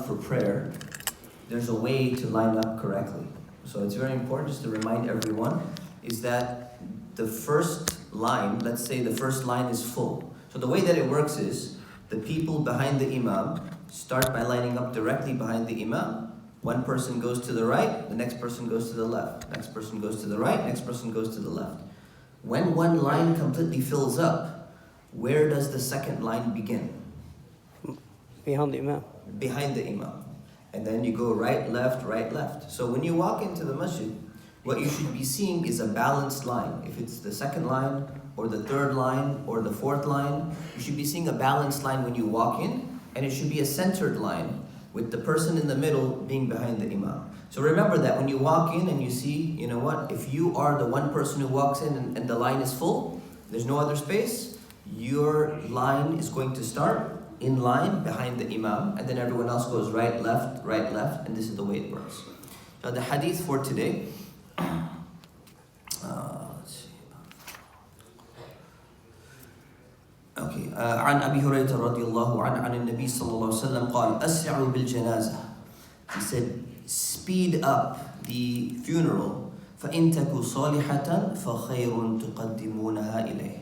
up for prayer, there's a way to line up correctly. So it's very important just to remind everyone is that the first line, let's say the first line is full. So the way that it works is the people behind the imam start by lining up directly behind the imam. One person goes to the right, the next person goes to the left. Next person goes to the right, next person goes to the left. When one line completely fills up, where does the second line begin? Behind the imam. Behind the imam. And then you go right, left, right, left. So when you walk into the masjid, what you should be seeing is a balanced line. If it's the second line, or the third line, or the fourth line, you should be seeing a balanced line when you walk in, and it should be a centered line, with the person in the middle being behind the imam. So remember that when you walk in and you see, you know what, if you are the one person who walks in and the line is full, there's no other space, your line is going to start in line behind the imam, and then everyone else goes right, left, and this is the way it works. Now the hadith for today, let's see. Okay. عن أبي هريرة رضي الله عنه عن النبي صلى الله عليه وسلم قال أسرعوا بالجنازة. He said, speed up the funeral. فإن تكو صالحة فخير تقدمونها إليه.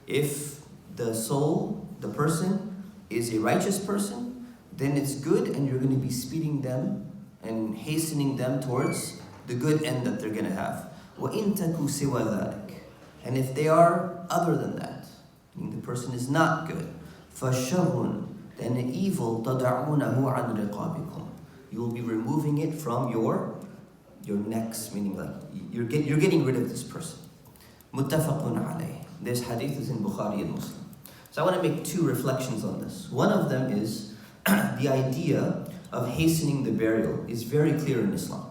If the soul, the person, is a righteous person, then it's good, and you're going to be speeding them and hastening them towards the good end that they're going to have. وإن تكو سوى ذلك. And if they are other than that, the person is not good, فَشَرٌ, then evil تَدَعُونَهُ عَنْ رِقَابِكُمْ. You will be removing it from your necks, meaning like you're getting rid of this person. مُتَّفَقٌ عَلَيْهِ. This hadith is in Bukhari and Muslim. So I want to make two reflections on this. One of them is the idea of hastening the burial is very clear in Islam.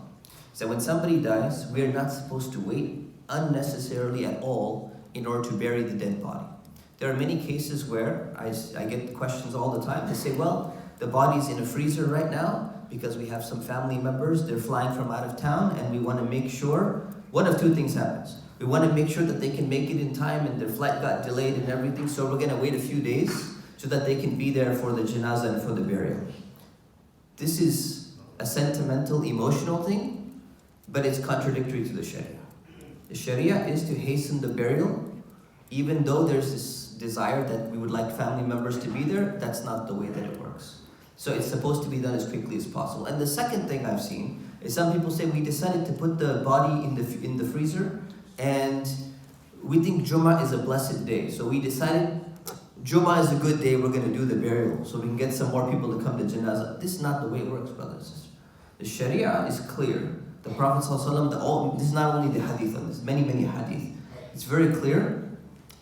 So when somebody dies, we are not supposed to wait unnecessarily at all in order to bury the dead body. There are many cases where I get questions all the time. They say, well, the body's in a freezer right now because we have some family members, they're flying from out of town, and we want to make sure, one of two things happens. We want to make sure that they can make it in time and their flight got delayed and everything, so we're going to wait a few days so that they can be there for the janazah and for the burial. This is a sentimental, emotional thing, but it's contradictory to the Sharia. The Sharia is to hasten the burial, even though there's this desire that we would like family members to be there. That's not the way that it works. So it's supposed to be done as quickly as possible. And the second thing I've seen is some people say, we decided to put the body in the freezer, and we think Jummah is a blessed day. So we decided Jummah is a good day, we're going to do the burial so we can get some more people to come to janazah. This is not the way it works, brothers and sisters. The Sharia is clear. The Prophet ﷺ, this is not only the hadith on this, many hadith. It's very clear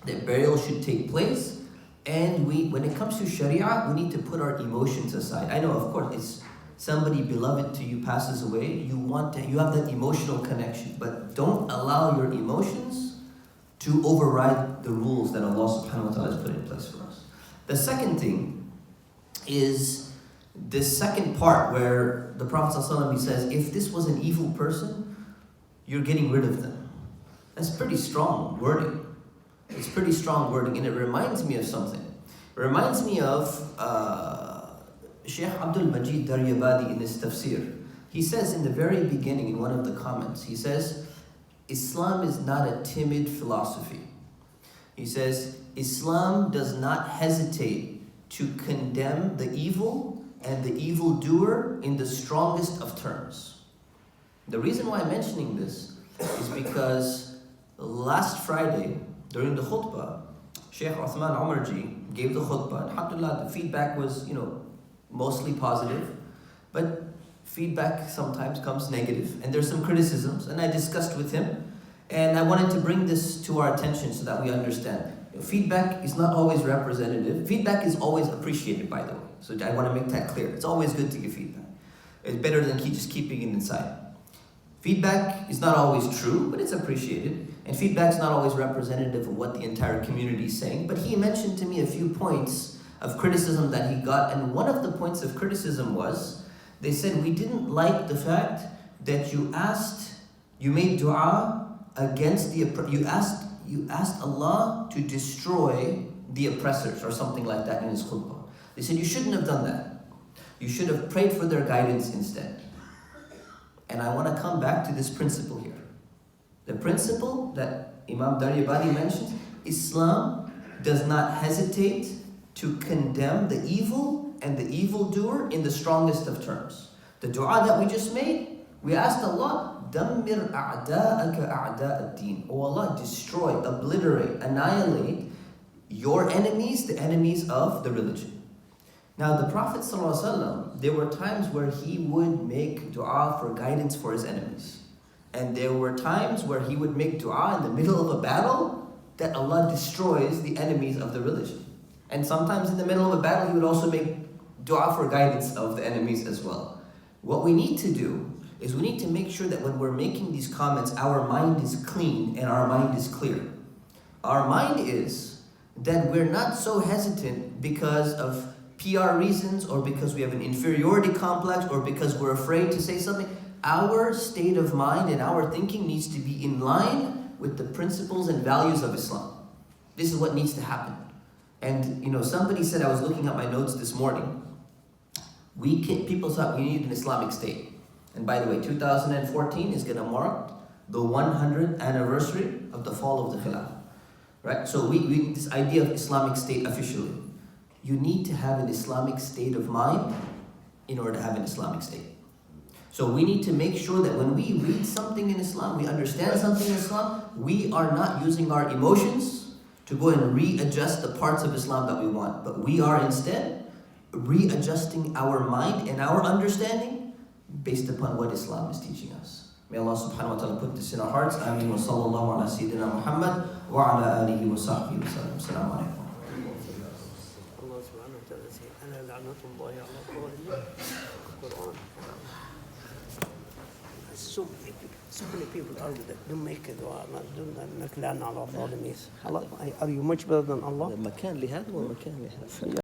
that burial should take place, and when it comes to Sharia, we need to put our emotions aside. I know, of course, it's somebody beloved to you passes away, you have that emotional connection, but don't allow your emotions to override the rules that Allah subhanahu wa ta'ala has put in place for us. The second thing is this second part where the Prophet ﷺ, he says, if this was an evil person, you're getting rid of them. That's pretty strong wording. It's pretty strong wording, and it reminds me of something. It reminds me of Sheikh Abdul Majid Daryabadi in his tafsir. He says in the very beginning, in one of the comments, he says, Islam is not a timid philosophy. He says, Islam does not hesitate to condemn the evil and the evildoer in the strongest of terms. The reason why I'm mentioning this is because last Friday, during the khutbah, Sheikh Uthman Umarji gave the khutbah. Alhamdulillah, the feedback was, mostly positive, but feedback sometimes comes negative, and there's some criticisms, and I discussed with him, and I wanted to bring this to our attention so that we understand. Feedback is not always representative. Feedback is always appreciated, by the way, so I want to make that clear. It's always good to give feedback. It's better than just keeping it inside. Feedback is not always true, but it's appreciated. And feedback is not always representative of what the entire community is saying. But he mentioned to me a few points of criticism that he got. And one of the points of criticism was, they said, we didn't like the fact that you made dua against you asked Allah to destroy the oppressors or something like that in his khutbah. They said, you shouldn't have done that. You should have prayed for their guidance instead. And I want to come back to this principle here. The principle that Imam Daryabadi mentions, Islam does not hesitate to condemn the evil and the evildoer in the strongest of terms. The dua that we just made, we asked Allah, Dammir a'da'aka a'da'ad-din. Oh Allah, destroy, obliterate, annihilate your enemies, the enemies of the religion. Now the Prophet ﷺ, there were times where he would make dua for guidance for his enemies. And there were times where he would make dua in the middle of a battle that Allah destroys the enemies of the religion. And sometimes in the middle of a battle, he would also make dua for guidance of the enemies as well. What we need to do is we need to make sure that when we're making these comments, our mind is clean and our mind is clear. Our mind is that we're not so hesitant because of PR reasons or because we have an inferiority complex or because we're afraid to say something. Our state of mind and our thinking needs to be in line with the principles and values of Islam. This is what needs to happen. And somebody said, I was looking at my notes this morning, people thought we need an Islamic state. And by the way, 2014 is going to mark the 100th anniversary of the fall of the Khilafah. Right? So we this idea of Islamic state officially. You need to have an Islamic state of mind in order to have an Islamic state. So we need to make sure that when we read something in Islam, we understand something in Islam, we are not using our emotions to go and readjust the parts of Islam that we want. But we are instead readjusting our mind and our understanding based upon what Islam is teaching us. May Allah subhanahu wa ta'ala put this in our hearts. Ameen wa sallallahu ala sayyidina Muhammad wa ala alihi wa sahbihi wa sallam. Assalamu alaikum. Allah subhanahu wa ta'ala says, أَلَا لَعْنَةُ اللَّهِ عَلَى الظَّالِمِينَ. Quran. So many people argue that don't make a dua, don't make la'na ala al-zalimin. Are you much better than Allah? مكان لهذا ومكان لهذا